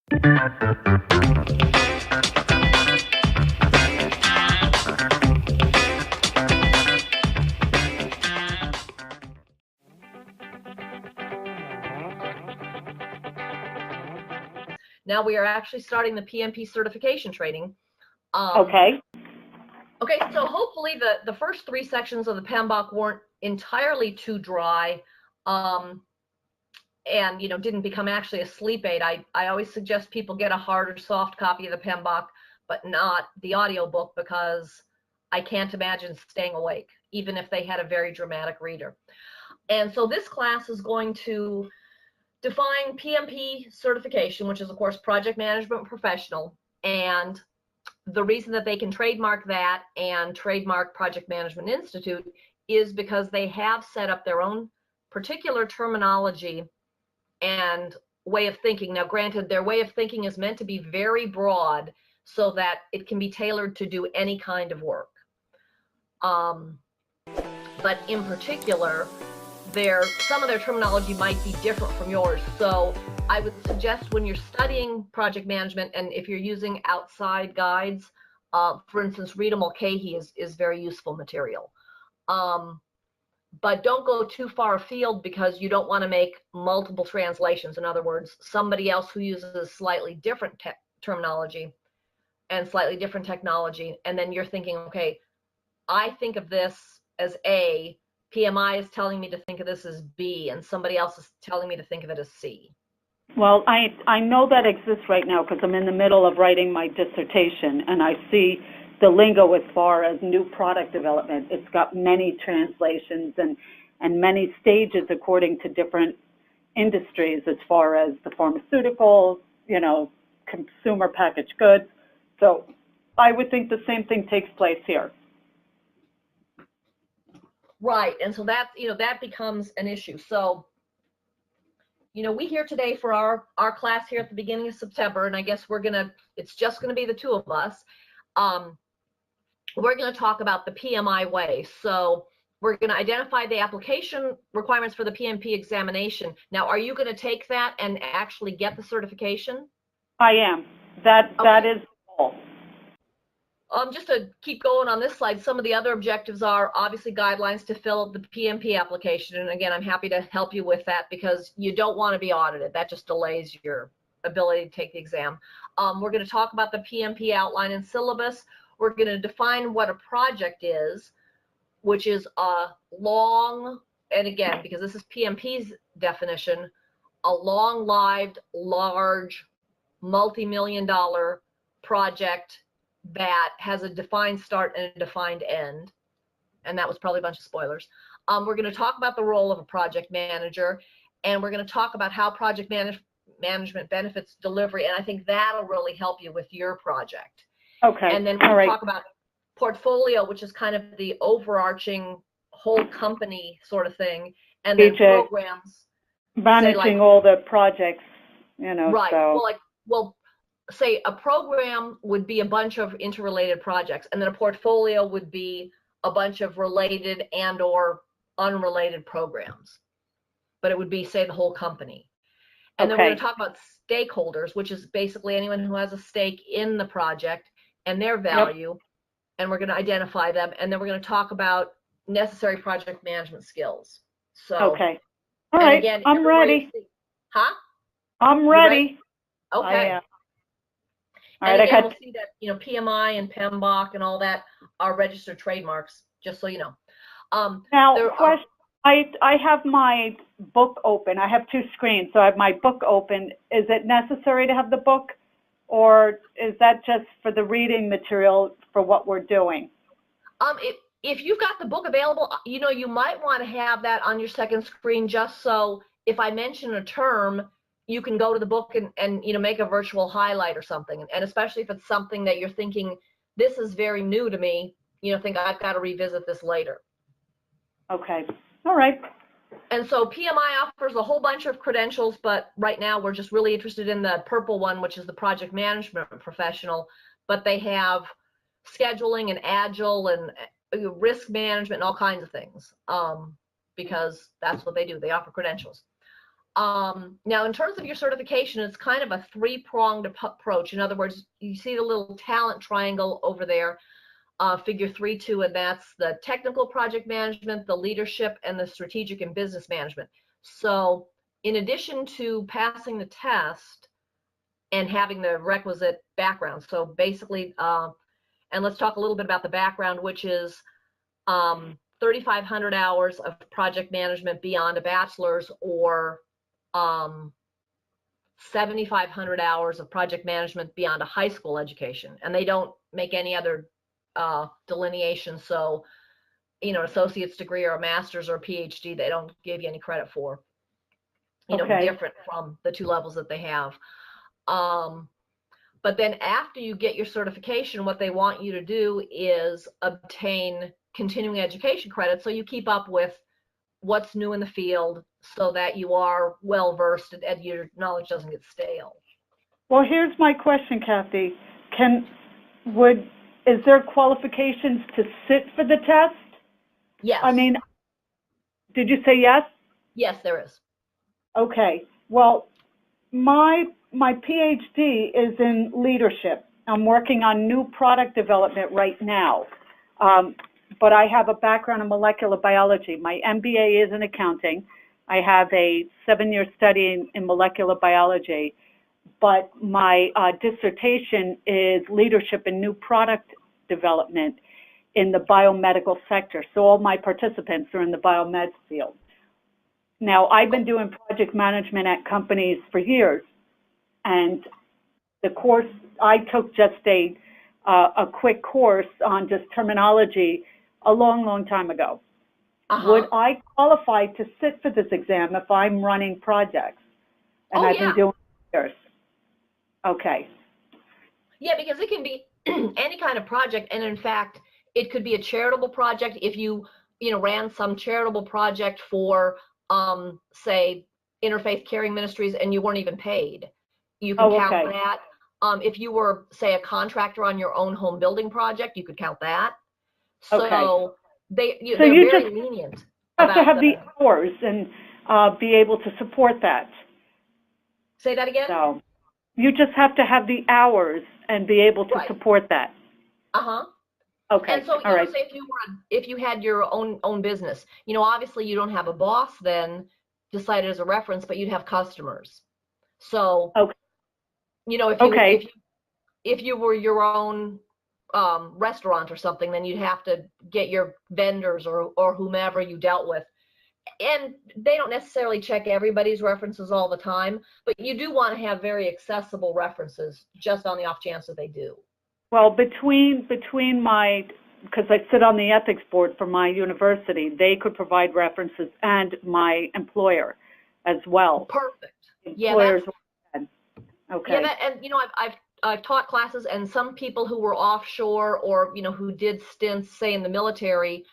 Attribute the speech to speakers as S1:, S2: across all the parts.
S1: Now we are actually starting the PMP certification training.
S2: Okay.
S1: Okay, so hopefully the first 3 sections of the PMBOK weren't entirely too dry, and didn't become actually a sleep aid. I always suggest people get a hard or soft copy of the PMBOK, but not the audio book, because I can't imagine staying awake, even if they had a very dramatic reader. And so this class is going to define PMP certification, which is of course Project Management Professional, and the reason that they can trademark that and trademark Project Management Institute is because they have set up their own particular terminology and way of thinking. Now, granted, their way of thinking is meant to be very broad so that it can be tailored to do any kind of work. But in particular, some of their terminology might be different from yours. So I would suggest when you're studying project management, and if you're using outside guides, for instance, Rita Mulcahy is very useful material. But don't go too far afield, because you don't want to make multiple translations. In other words, somebody else who uses slightly different terminology and slightly different technology, and then you're thinking, okay, I think of this as A, PMI is telling me to think of this as B, and somebody else is telling me to think of it as C.
S2: Well, I know that exists right now because I'm in the middle of writing my dissertation, and I see the lingo as far as new product development. It's got many translations and many stages according to different industries, as far as the pharmaceuticals, consumer packaged goods. So I would think the same thing takes place here.
S1: Right, and so that that becomes an issue. So we here today for our class here at the beginning of September, and I guess it's just gonna be the 2 of us. We're gonna talk about the PMI way. So we're gonna identify the application requirements for the PMP examination. Now, are you gonna take that and actually get the certification?
S2: I am. That is the goal.
S1: Just to keep going on this slide, some of the other objectives are obviously guidelines to fill out the PMP application. And again, I'm happy to help you with that, because you don't want to be audited. That just delays your ability to take the exam. We're going to talk about the PMP outline and syllabus. We're going to define what a project is, which is a long, and again, because this is PMP's definition, a long-lived, large, multi-million-dollar project that has a defined start and a defined end. And that was probably a bunch of spoilers. We're going to talk about the role of a project manager, and we're going to talk about how project management benefits delivery, and I think that'll really help you with your project.
S2: Okay.
S1: And then we'll talk about portfolio, which is kind of the overarching whole company sort of thing, and then programs.
S2: Managing all the projects,
S1: Right.
S2: So.
S1: Say a program would be a bunch of interrelated projects, and then a portfolio would be a bunch of related and or unrelated programs, but it would be, say, the whole company. And then we're going to talk about stakeholders, which is basically anyone who has a stake in the project and their value. And we're going to identify them, and then we're going to talk about necessary project management skills. So
S2: okay, all right, again, I'm ready. I'm ready.
S1: Okay.
S2: All
S1: and
S2: right,
S1: again, we'll see that PMI and PMBOK and all that are registered trademarks, just so you know.
S2: Now, question. I have my book open. I have 2 screens, so I have my book open. Is it necessary to have the book, or is that just for the reading material for what we're doing?
S1: If you've got the book available, you might want to have that on your second screen, just so if I mention a term, you can go to the book and make a virtual highlight or something. And especially if it's something that you're thinking, this is very new to me, think I've got to revisit this later.
S2: Okay. All right.
S1: And so PMI offers a whole bunch of credentials, but right now we're just really interested in the purple one, which is the project management professional. But they have scheduling and agile and risk management and all kinds of things, because that's what they do. They offer credentials. Now, in terms of your certification, it's kind of a three-pronged approach. In other words, you see the little talent triangle over there, figure 3.2, and that's the technical project management, the leadership, and the strategic and business management. So in addition to passing the test and having the requisite background, so basically, and let's talk a little bit about the background, which is 3,500 hours of project management beyond a bachelor's, or 7,500 hours of project management beyond a high school education. And they don't make any other delineation. So, you know, associate's degree or a master's or a PhD, they don't give you any credit for, you know, different from the 2 levels that they have. But then after you get your certification, what they want you to do is obtain continuing education credit, so you keep up with what's new in the field, so that you are well versed and your knowledge doesn't get stale.
S2: Well, here's my question, Kathy. Is there qualifications to sit for the test?
S1: Yes.
S2: I mean, did you say yes?
S1: Yes, there is.
S2: Okay. Well, my PhD is in leadership. I'm working on new product development right now. But I have a background in molecular biology. My MBA is in accounting. I have a 7-year study in molecular biology, but my dissertation is leadership in new product development in the biomedical sector. So all my participants are in the biomed field. Now, I've been doing project management at companies for years, and the course, I took just a quick course on just terminology a long time ago. Would I qualify to sit for this exam if I'm running projects? And I've been doing it years. Okay.
S1: Yeah, because it can be any kind of project, and in fact, it could be a charitable project. If you ran some charitable project for, say, Interfaith Caring Ministries, and you weren't even paid, you can count that. If you were, say, a contractor on your own home building project, you could count that. So they're very lenient.
S2: You have to have the hours and be able to support that.
S1: Say that again?
S2: So you just have to have the hours and be able to support that. Okay.
S1: And so, say if you had your own business, obviously you don't have a boss then decided as a reference, but you'd have customers. So, if you were your own restaurant or something, then you'd have to get your vendors or whomever you dealt with. And they don't necessarily check everybody's references all the time, but you do want to have very accessible references just on the off chance that they do.
S2: Well, between because I sit on the ethics board for my university, they could provide references, and my employer as well.
S1: Perfect.
S2: Okay.
S1: Yeah, and I've taught classes, and some people who were offshore or who did stints, say, in the military,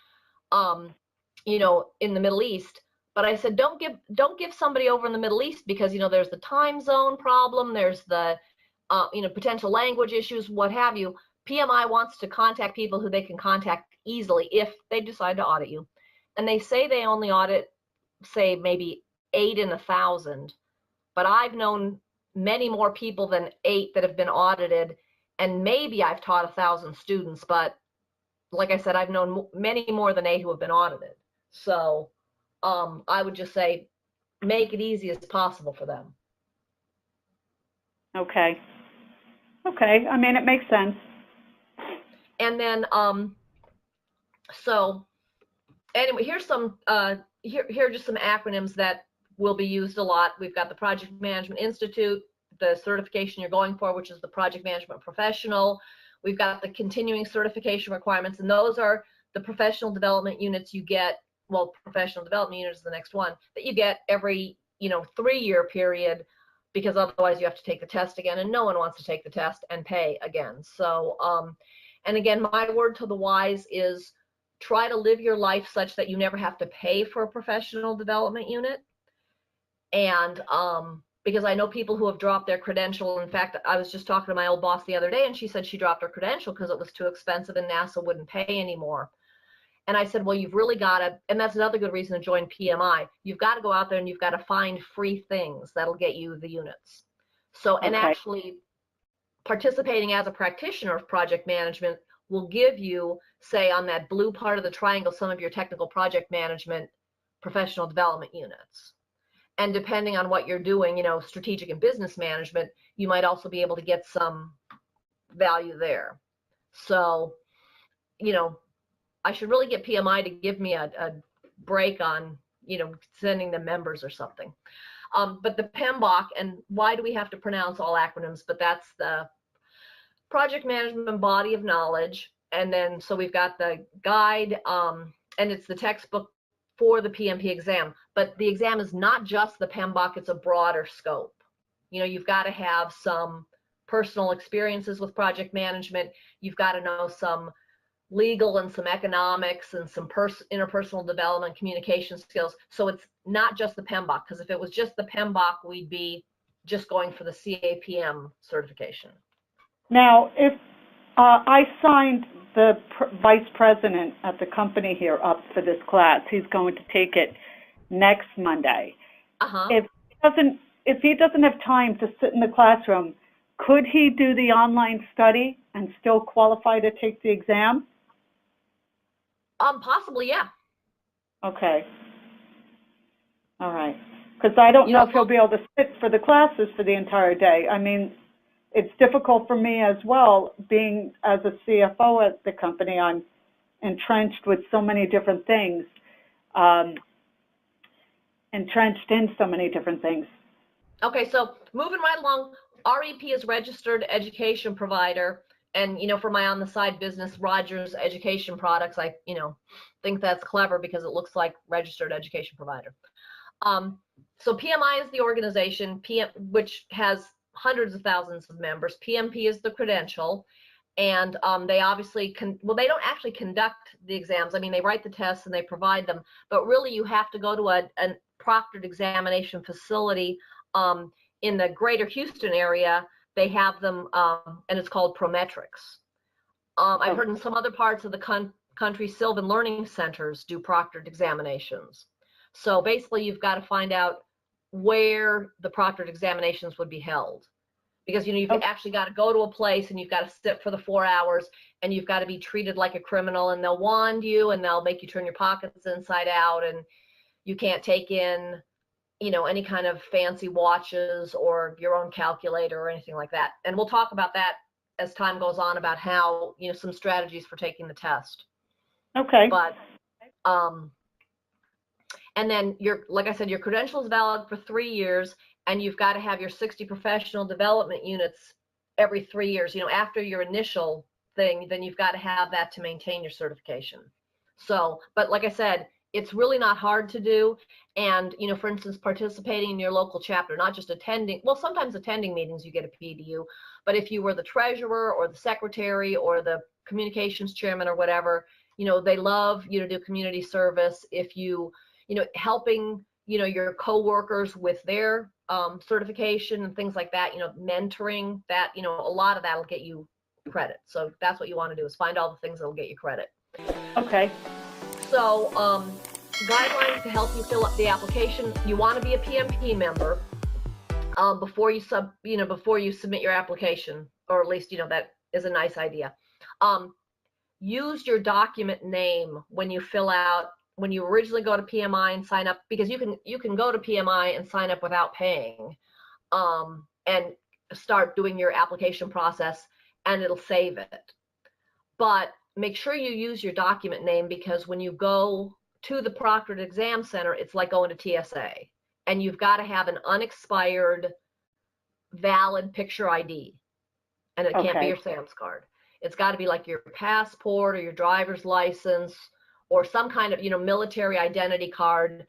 S1: in the Middle East. But I said, don't give somebody over in the Middle East, because there's the time zone problem, there's the potential language issues, what have you. PMI wants to contact people who they can contact easily if they decide to audit you. And they say they only audit, say, maybe 8 in 1,000, but I've known many more people than 8 that have been audited, and maybe I've taught 1,000 students, but like I said, I've known many more than 8 who have been audited. So I would just say make it easy as possible for them.
S2: Okay. I mean, it makes sense.
S1: And then so anyway, here's some here are just some acronyms that will be used a lot. We've got the Project Management Institute, the certification you're going for, which is the Project Management Professional. We've got the continuing certification requirements, and those are the professional development units you get. Well, professional development unit is the next one that you get every 3-year period, because otherwise you have to take the test again, and no one wants to take the test and pay again. So and again, my word to the wise is try to live your life such that you never have to pay for a professional development unit. And because I know people who have dropped their credential. In fact, I was just talking to my old boss the other day, and she said she dropped her credential because it was too expensive and NASA wouldn't pay anymore. And I said, well, you've really got to, and that's another good reason to join PMI. You've got to go out there and you've got to find free things that'll get you the units. So, and actually participating as a practitioner of project management will give you, say, on that blue part of the triangle, some of your technical project management professional development units. And depending on what you're doing, you know, strategic and business management, you might also be able to get some value there. So, you know, I should really get PMI to give me a break on, you know, sending them members or something. But the PMBOK, and why do we have to pronounce all acronyms? But that's the project management body of knowledge. And then, so we've got the guide, and it's the textbook for the PMP exam. But the exam is not just the PMBOK, it's a broader scope. You know, you've got to have some personal experiences with project management. You've got to know some legal and some economics and some interpersonal development, communication skills. So it's not just the PMBOK, because if it was just the PMBOK, we'd be just going for the CAPM certification.
S2: Now, if I signed the vice president at the company here up for this class, he's going to take it next Monday. If he doesn't have time to sit in the classroom, could he do the online study and still qualify to take the exam?
S1: Possibly, yeah.
S2: Okay. All right. Because I don't know if he'll be able to sit for the classes for the entire day. I mean, it's difficult for me as well, being as a CFO at the company. I'm entrenched with so many different things, entrenched in so many different things.
S1: Okay, so moving right along, REP is registered education provider. And, you know, for my on the side business, Rogers Education Products, I, you know, think that's clever because it looks like registered education provider. So PMI is the organization, which has hundreds of thousands of members. PMP is the credential. And they obviously, well, they don't actually conduct the exams. I mean, they write the tests and they provide them. But really, you have to go to a proctored examination facility in the greater Houston area. They have them, and it's called Prometrics. I've heard in some other parts of the country, Sylvan Learning Centers do proctored examinations. So basically, you've got to find out where the proctored examinations would be held. Because, you know, you've actually got to go to a place and you've got to sit for the 4 hours and you've got to be treated like a criminal, and they'll wand you and they'll make you turn your pockets inside out, and you can't take in, you know, any kind of fancy watches or your own calculator or anything like that. And we'll talk about that as time goes on, about how, you know, some strategies for taking the test.
S2: Okay.
S1: But, and then like I said, your credential is valid for 3 years, and you've got to have your 60 professional development units every 3 years. You know, after your initial thing, then you've got to have that to maintain your certification. So, but like I said, it's really not hard to do. And, you know, for instance, participating in your local chapter, not just attending, well, sometimes attending meetings, you get a PDU, but if you were the treasurer or the secretary or the communications chairman or whatever, you know, they love you to do community service. If you know, helping, you know, your coworkers with their certification and things like that, you know, mentoring that, you know, a lot of that will get you credit. So that's what you want to do, is find all the things that will get you credit.
S2: Okay.
S1: So guidelines to help you fill up the application. You want to be a PMP member before you submit your application, or at least, you know, that is a nice idea. Use your document name when you fill out, when you originally go to PMI and sign up, because you can go to PMI and sign up without paying, and start doing your application process, and it'll save it. But make sure you use your document name, because when you go to the proctored exam center, it's like going to TSA, and you've got to have an unexpired, valid picture ID, and it can't be your Sam's card. It's got to be like your passport or your driver's license or some kind of, you know, military identity card.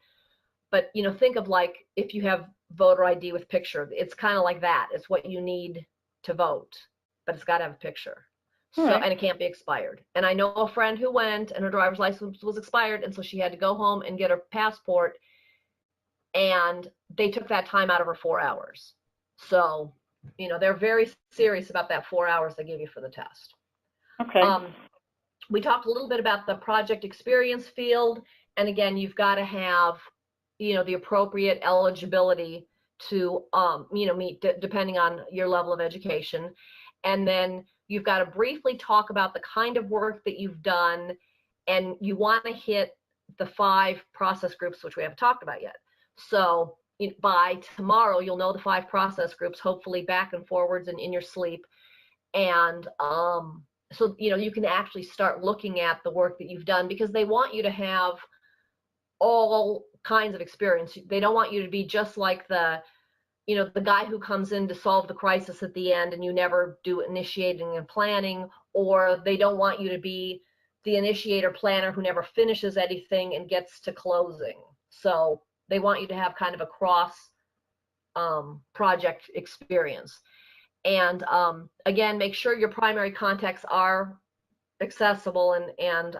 S1: But, you know, think of like if you have voter ID with picture, it's kind of like that. It's what you need to vote, but it's got to have a picture. So, and it can't be expired. And I know a friend who went and her driver's license was expired, and so she had to go home and get her passport, and they took that time out of her 4 hours. So, you know, they're very serious about that 4 hours they give you for the test.
S2: Okay.
S1: We talked a little bit about the project experience field. And again, you've got to have, the appropriate eligibility to, meet depending on your level of education. And then you've got to briefly talk about the kind of work that you've done, and you want to hit the 5 process groups, which we haven't talked about yet. So by tomorrow, you'll know the 5 process groups, hopefully back and forwards and in your sleep. And so, you can actually start looking at the work that you've done, because they want you to have all kinds of experience. They don't want you to be just like the guy who comes in to solve the crisis at the end and you never do initiating and planning, or they don't want you to be the initiator planner who never finishes anything and gets to closing. So they want you to have kind of a cross project experience. And again, make sure your primary contacts are accessible, and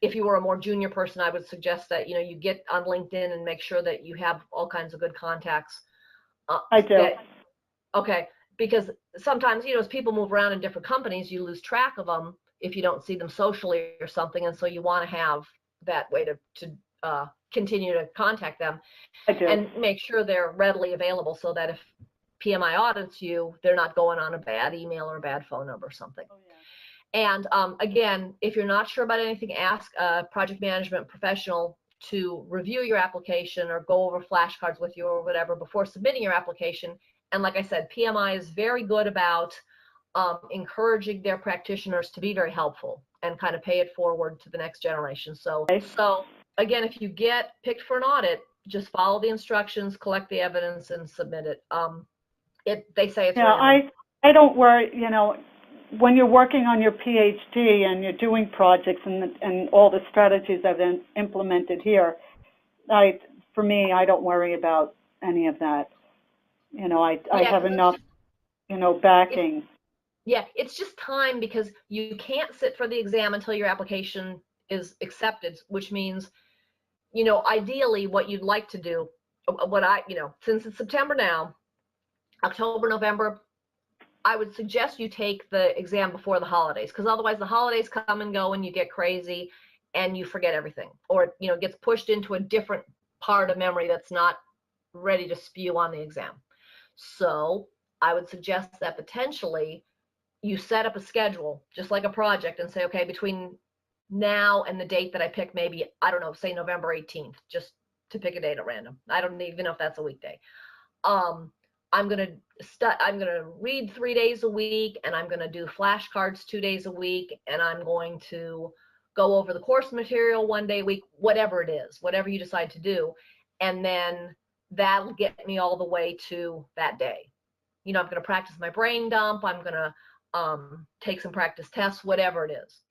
S1: if you were a more junior person, I would suggest that you get on LinkedIn and make sure that you have all kinds of good contacts.
S2: I do.
S1: Okay, because sometimes as people move around in different companies, you lose track of them if you don't see them socially or something, and so you want to have that way to continue to contact them.
S2: I do.
S1: And make sure they're readily available, so that if PMI audits you, they're not going on a bad email or a bad phone number or something. Oh, yeah. And again, if you're not sure about anything, ask a project management professional to review your application or go over flashcards with you or whatever before submitting your application. And like I said, PMI is very good about encouraging their practitioners to be very helpful and kind of pay it forward to the next generation. So again, if you get picked for an audit, just follow the instructions, collect the evidence, and submit it. They say it's random.
S2: I don't worry, when you're working on your PhD and you're doing projects and all the strategies I've implemented here, for me, I don't worry about any of that. I have enough, backing.
S1: It's just time, because you can't sit for the exam until your application is accepted, which means, ideally what you'd like to do, since it's September now, October, November, I would suggest you take the exam before the holidays, because otherwise the holidays come and go and you get crazy and you forget everything, or it gets pushed into a different part of memory that's not ready to spew on the exam. So I would suggest that potentially you set up a schedule, just like a project, and say, okay, between now and the date that I pick, maybe, I don't know, say November 18th, just to pick a date at random. I don't even know if that's a weekday. I'm going to read 3 days a week, and I'm going to do flashcards 2 days a week, and I'm going to go over the course material 1 day a week, whatever it is, whatever you decide to do. And then that'll get me all the way to that day. I'm going to practice my brain dump. I'm going to take some practice tests, whatever it is.